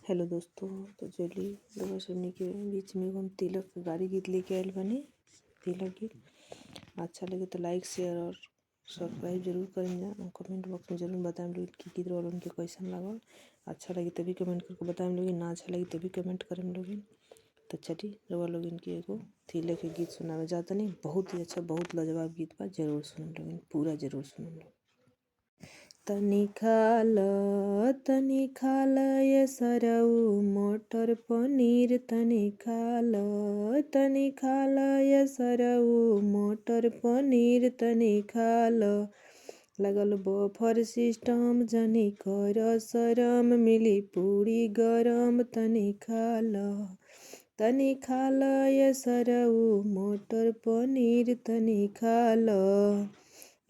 Hello दोस्तों। तो चलिए रउआ सबनी के बीच में हम तिलक के गाड़ी गीत लेके आयल बानी। तिलक गीत अच्छा लगे तो लाइक शेयर और सब्सक्राइब जरूर करें जा। कमेंट बॉक्स में जरूर बताएं लोग कि गीत रउआ लोगन के कैसन लागल। अच्छा लगे तभी कमेंट करके बताएं लोग, ना अच्छा लगे तभी कमेंट करें लोग। तो चलिए रउआ लोगन के एगो तिलक के गीत सुनावे जाता नहीं, बहुत ही अच्छा बहुत लाजवाब गीत बा, जरूर सुन लोग, पूरा जरूर सुन लोग। तनी खाल ये सरऊ मटर पनीर तनी खाल ये सरऊ मटर पनीर तनी खाल। लगल बफर सिस्टम जनी कर शरम, मिली पूरी गरम तनी खाल ये सरऊ मटर पनीर तनी खाल।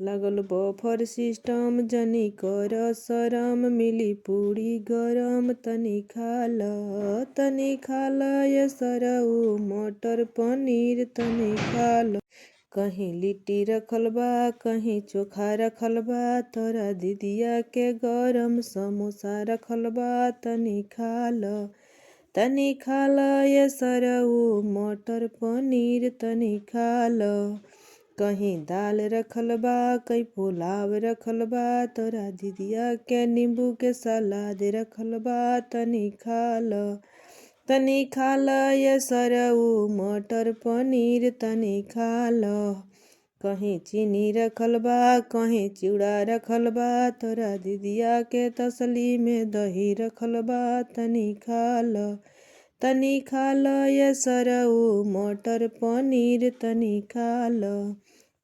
लगल बफर सिस्टम जनी कर शरम, मिली पूरी गरम तनी खाल ये सरऊ मटर पनीर तनी खाल। कहीं लिट्टी रखल बा कहीं चोखा रखल बा, तोरा दीदिया के गरम समोसा रखल बा तनी खाल ये सरऊ मटर पनीर तनी खाल। कहीं दाल रखल बा कहीं पुलाव रखल बा, तोरा दीदिया के नींबू के सलाद रखल बा तनी खाल ये सरऊ मटर पनीर तनी खाल। कहीं चीनी रखल बा कहीं चिवड़ा रखल बा, तोरा दीदिया के तसली में दही रखल बा तनी खाल ये सरऊ मटर पनीर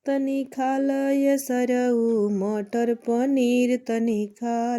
तनी खाल ये सरऊ मटर पनीर तनी खाल।